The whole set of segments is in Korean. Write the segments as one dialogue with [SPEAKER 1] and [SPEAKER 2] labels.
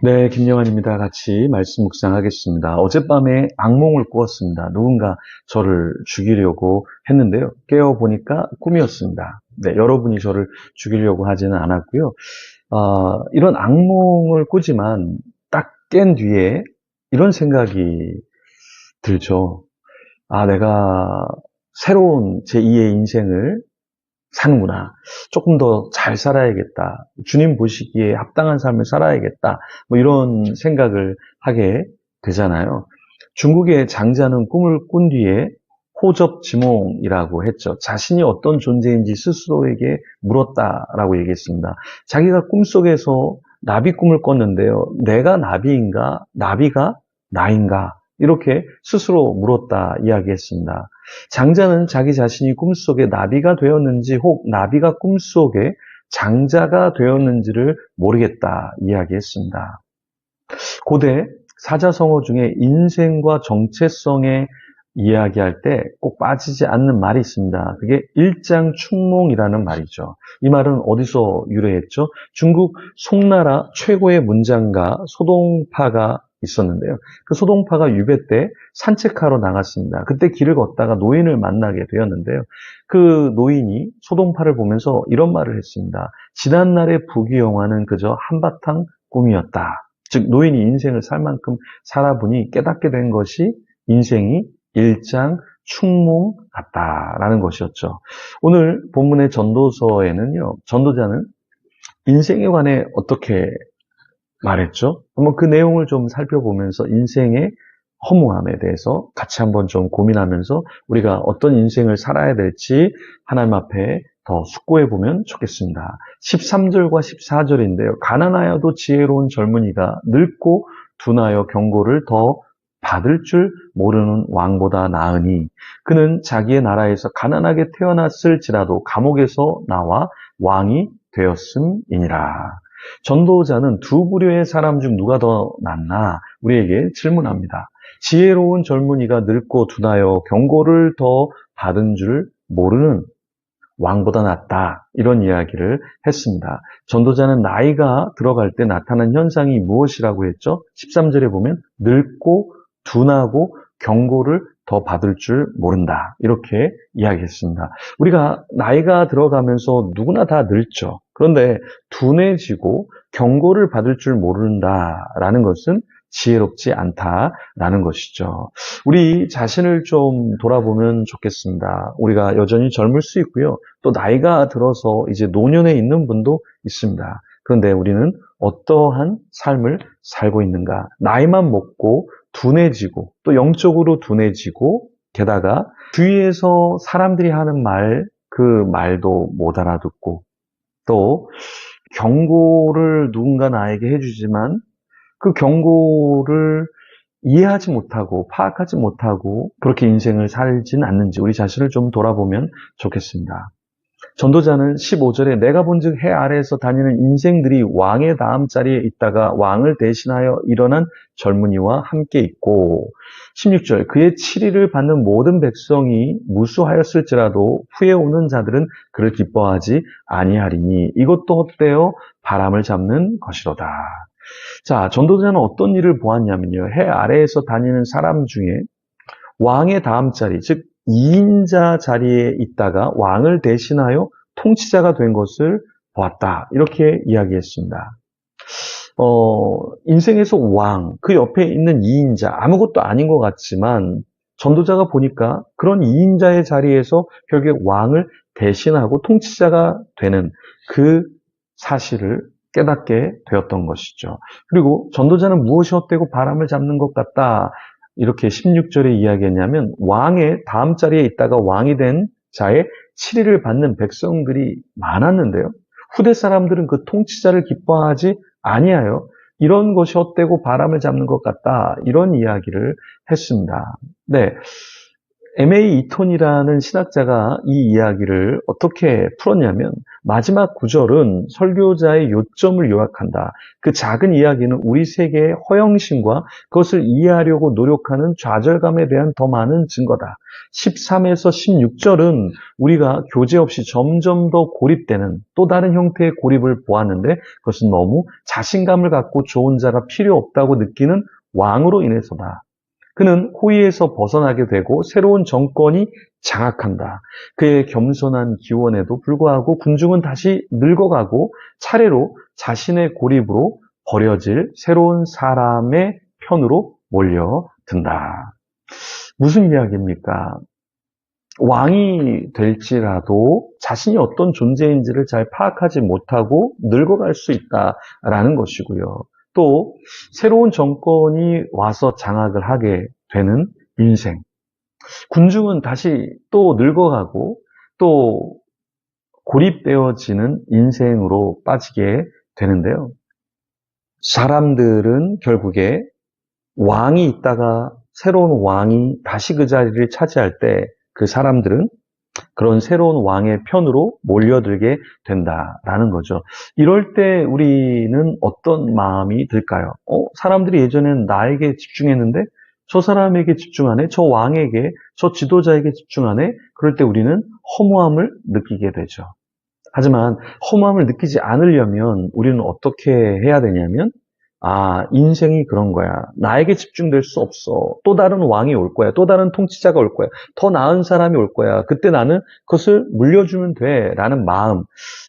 [SPEAKER 1] 네, 김영환입니다. 같이 말씀 묵상하겠습니다. 어젯밤에 악몽을 꾸었습니다. 누군가 저를 죽이려고 했는데요. 깨어보니까 꿈이었습니다. 네, 여러분이 저를 죽이려고 하지는 않았고요. 이런 악몽을 꾸지만 딱 깬 뒤에 이런 생각이 들죠. 내가 새로운 제2의 인생을 사는구나. 조금 더 잘 살아야겠다. 주님 보시기에 합당한 삶을 살아야겠다. 뭐 이런 생각을 하게 되잖아요. 중국의 장자는 꿈을 꾼 뒤에 호접지몽이라고 했죠. 자신이 어떤 존재인지 스스로에게 물었다라고 얘기했습니다. 자기가 꿈속에서 나비 꿈을 꿨는데요. 내가 나비인가? 나비가 나인가? 이렇게 스스로 물었다 이야기했습니다. 장자는 자기 자신이 꿈속에 나비가 되었는지 혹 나비가 꿈속에 장자가 되었는지를 모르겠다 이야기했습니다. 고대 사자성어 중에 인생과 정체성에 이야기할 때 꼭 빠지지 않는 말이 있습니다. 그게 일장춘몽이라는 말이죠. 이 말은 어디서 유래했죠? 중국 송나라 최고의 문장가 소동파가 있었는데요. 그 소동파가 유배 때 산책하러 나갔습니다. 그때 길을 걷다가 노인을 만나게 되었는데요. 그 노인이 소동파를 보면서 이런 말을 했습니다. 지난날의 부귀영화는 그저 한바탕 꿈이었다. 즉 노인이 인생을 살 만큼 살아보니 깨닫게 된 것이 인생이 일장춘몽 같다라는 것이었죠. 오늘 본문의 전도서에는요. 전도자는 인생에 관해 어떻게 말했죠? 한번 그 내용을 좀 살펴보면서 인생의 허무함에 대해서 같이 한번 좀 고민하면서 우리가 어떤 인생을 살아야 될지 하나님 앞에 더 숙고해 보면 좋겠습니다. 13절과 14절인데요. 가난하여도 지혜로운 젊은이가 늙고 둔하여 경고를 더 받을 줄 모르는 왕보다 나으니 그는 자기의 나라에서 가난하게 태어났을지라도 감옥에서 나와 왕이 되었음이니라. 전도자는 두 부류의 사람 중 누가 더 낫나 우리에게 질문합니다. 지혜로운 젊은이가 늙고 둔하여 경고를 더 받은 줄 모르는 왕보다 낫다. 이런 이야기를 했습니다. 전도자는 나이가 들어갈 때 나타난 현상이 무엇이라고 했죠? 13절에 보면 늙고 둔하고 경고를 더 받을 줄 모른다. 이렇게 이야기했습니다. 우리가 나이가 들어가면서 누구나 다 늙죠. 그런데 둔해지고 경고를 받을 줄 모른다라는 것은 지혜롭지 않다라는 것이죠. 우리 자신을 좀 돌아보면 좋겠습니다. 우리가 여전히 젊을 수 있고요. 또 나이가 들어서 이제 노년에 있는 분도 있습니다. 그런데 우리는 어떠한 삶을 살고 있는가? 나이만 먹고 둔해지고 또 영적으로 둔해지고 게다가 주위에서 사람들이 하는 말, 그 말도 못 알아듣고 또 경고를 누군가 나에게 해주지만 그 경고를 이해하지 못하고 파악하지 못하고 그렇게 인생을 살진 않는지 우리 자신을 좀 돌아보면 좋겠습니다. 전도자는 15절에 내가 본즉 해 아래에서 다니는 인생들이 왕의 다음 자리에 있다가 왕을 대신하여 일어난 젊은이와 함께 있고 16절 그의 7위를 받는 모든 백성이 무수하였을지라도 후에 오는 자들은 그를 기뻐하지 아니하리니 이것도 헛되어 바람을 잡는 것이로다. 자, 전도자는 어떤 일을 보았냐면요. 해 아래에서 다니는 사람 중에 왕의 다음 자리, 즉 2인자 자리에 있다가 왕을 대신하여 통치자가 된 것을 보았다. 이렇게 이야기했습니다. 인생에서 왕, 그 옆에 있는 2인자, 아무것도 아닌 것 같지만 전도자가 보니까 그런 2인자의 자리에서 결국 왕을 대신하고 통치자가 되는 그 사실을 깨닫게 되었던 것이죠. 그리고 전도자는 무엇이 헛되고 바람을 잡는 것 같다. 이렇게 16절에 이야기했냐면 왕의 다음 자리에 있다가 왕이 된 자의 7위를 받는 백성들이 많았는데요. 후대 사람들은 그 통치자를 기뻐하지 아니하여 이런 것이 헛되고 바람을 잡는 것 같다. 이런 이야기를 했습니다. 네. M.A. 이톤이라는 신학자가 이 이야기를 어떻게 풀었냐면 마지막 구절은 설교자의 요점을 요약한다. 그 작은 이야기는 우리 세계의 허영심과 그것을 이해하려고 노력하는 좌절감에 대한 더 많은 증거다. 13에서 16절은 우리가 교제 없이 점점 더 고립되는 또 다른 형태의 고립을 보았는데 그것은 너무 자신감을 갖고 좋은 자가 필요 없다고 느끼는 왕으로 인해서다. 그는 호의에서 벗어나게 되고 새로운 정권이 장악한다. 그의 겸손한 기원에도 불구하고 군중은 다시 늙어가고 차례로 자신의 고립으로 버려질 새로운 사람의 편으로 몰려든다. 무슨 이야기입니까? 왕이 될지라도 자신이 어떤 존재인지를 잘 파악하지 못하고 늙어갈 수 있다라는 것이고요. 또 새로운 정권이 와서 장악을 하게 되는 인생. 군중은 다시 또 늙어가고 또 고립되어지는 인생으로 빠지게 되는데요. 사람들은 결국에 왕이 있다가 새로운 왕이 다시 그 자리를 차지할 때 그 사람들은 그런 새로운 왕의 편으로 몰려들게 된다라는 거죠. 이럴 때 우리는 어떤 마음이 들까요? 사람들이 예전에는 나에게 집중했는데 저 사람에게 집중하네, 저 왕에게, 저 지도자에게 집중하네. 그럴 때 우리는 허무함을 느끼게 되죠. 하지만 허무함을 느끼지 않으려면 우리는 어떻게 해야 되냐면 인생이 그런 거야. 나에게 집중될 수 없어. 또 다른 왕이 올 거야. 또 다른 통치자가 올 거야. 더 나은 사람이 올 거야. 그때 나는 그것을 물려주면 돼. 라는 마음.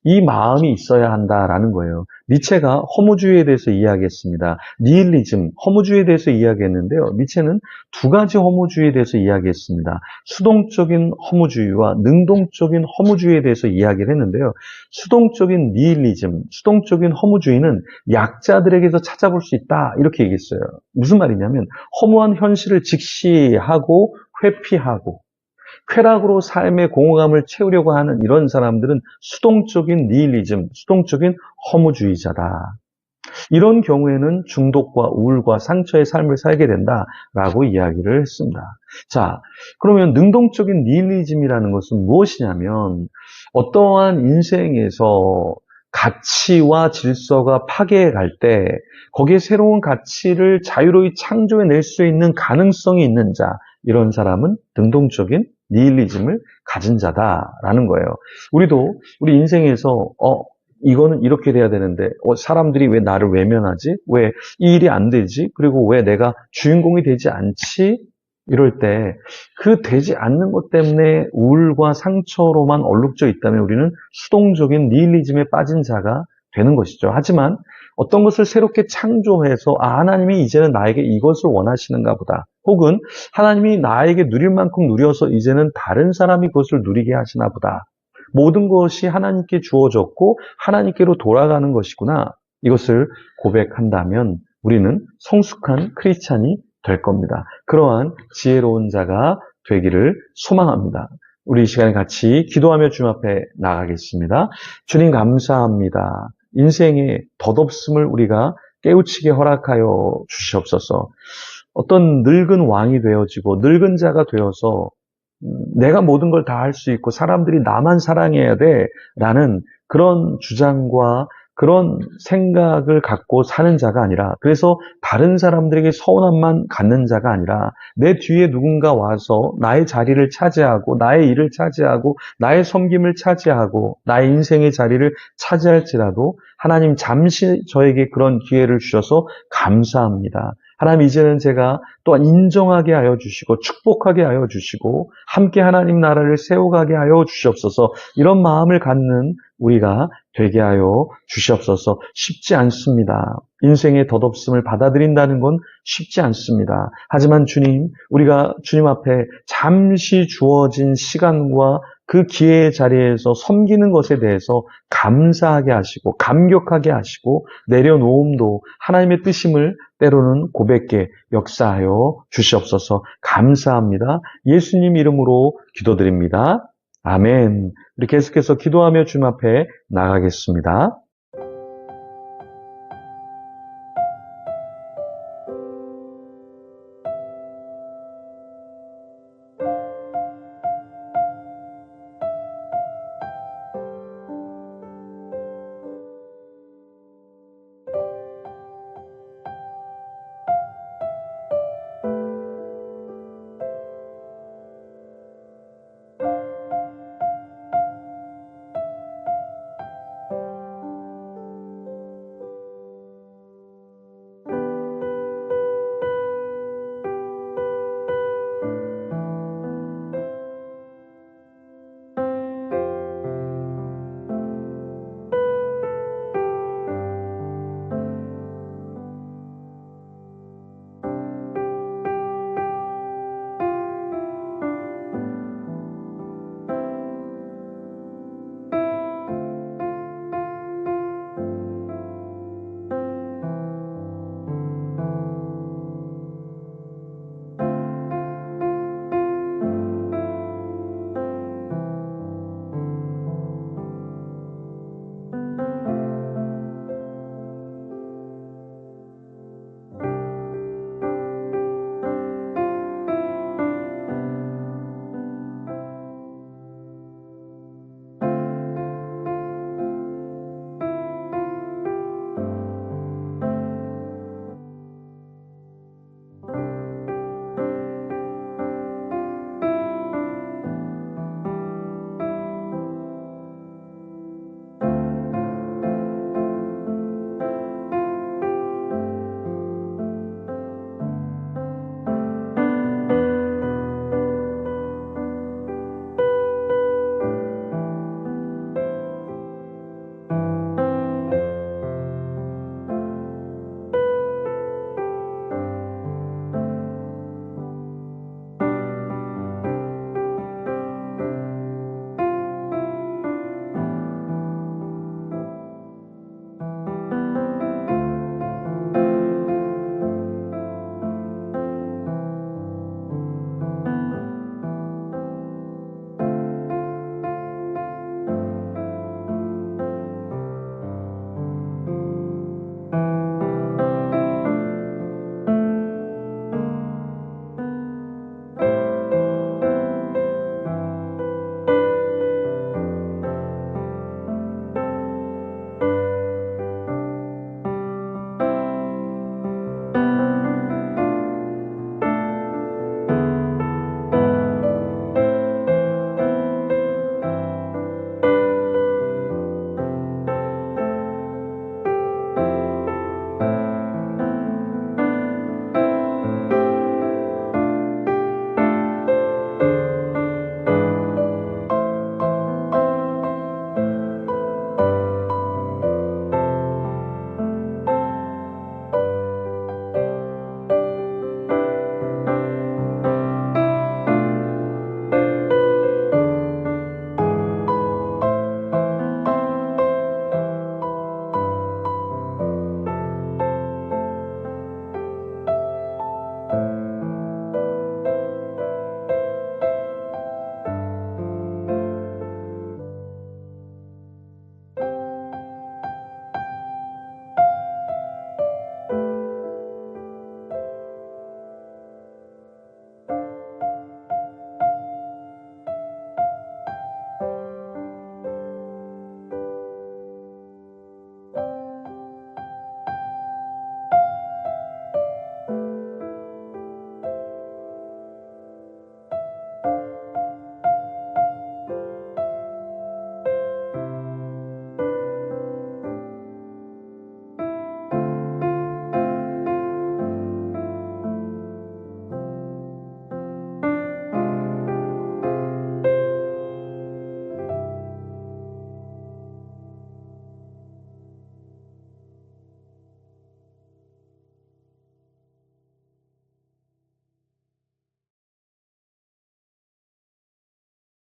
[SPEAKER 1] 이 마음이 있어야 한다라는 거예요. 니체가 허무주의에 대해서 이야기했습니다. 니힐리즘, 허무주의에 대해서 이야기했는데요. 니체는 두 가지 허무주의에 대해서 이야기했습니다. 수동적인 허무주의와 능동적인 허무주의에 대해서 이야기를 했는데요. 수동적인 니힐리즘, 수동적인 허무주의는 약자들에게서 찾아볼 수 있다 이렇게 얘기했어요. 무슨 말이냐면 허무한 현실을 직시하고 회피하고 쾌락으로 삶의 공허감을 채우려고 하는 이런 사람들은 수동적인 니힐리즘, 수동적인 허무주의자다. 이런 경우에는 중독과 우울과 상처의 삶을 살게 된다라고 이야기를 했습니다. 자, 그러면 능동적인 니힐리즘이라는 것은 무엇이냐면 어떠한 인생에서 가치와 질서가 파괴해 갈 때 거기에 새로운 가치를 자유로이 창조해낼 수 있는 가능성이 있는 자, 이런 사람은 능동적인 니힐리즘을 가진 자다라는 거예요. 우리도 우리 인생에서 이거는 이렇게 돼야 되는데 사람들이 왜 나를 외면하지? 왜 이 일이 안 되지? 그리고 왜 내가 주인공이 되지 않지? 이럴 때 그 되지 않는 것 때문에 우울과 상처로만 얼룩져 있다면 우리는 수동적인 니힐리즘에 빠진 자가 되는 것이죠. 하지만 어떤 것을 새롭게 창조해서 하나님이 이제는 나에게 이것을 원하시는가 보다. 혹은 하나님이 나에게 누릴 만큼 누려서 이제는 다른 사람이 그것을 누리게 하시나 보다. 모든 것이 하나님께 주어졌고 하나님께로 돌아가는 것이구나. 이것을 고백한다면 우리는 성숙한 크리스찬이 될 겁니다. 그러한 지혜로운 자가 되기를 소망합니다. 우리 이 시간에 같이 기도하며 주님 앞에 나가겠습니다. 주님 감사합니다. 인생의 덧없음을 우리가 깨우치게 허락하여 주시옵소서. 어떤 늙은 왕이 되어지고 늙은 자가 되어서 내가 모든 걸 다 할 수 있고 사람들이 나만 사랑해야 돼 라는 그런 주장과 그런 생각을 갖고 사는 자가 아니라, 그래서 다른 사람들에게 서운함만 갖는 자가 아니라 내 뒤에 누군가 와서 나의 자리를 차지하고 나의 일을 차지하고 나의 섬김을 차지하고 나의 인생의 자리를 차지할지라도 하나님 잠시 저에게 그런 기회를 주셔서 감사합니다. 하나님, 이제는 제가 또한 인정하게 하여 주시고 축복하게 하여 주시고 함께 하나님 나라를 세워가게 하여 주시옵소서. 이런 마음을 갖는 우리가 되게 하여 주시옵소서. 쉽지 않습니다. 인생의 덧없음을 받아들인다는 건 쉽지 않습니다. 하지만 주님, 우리가 주님 앞에 잠시 주어진 시간과 그 기회의 자리에서 섬기는 것에 대해서 감사하게 하시고 감격하게 하시고 내려놓음도 하나님의 뜻임을 때로는 고백게 역사하여 주시옵소서. 감사합니다. 예수님 이름으로 기도드립니다. 아멘. 우리 계속해서 기도하며 주님 앞에 나가겠습니다.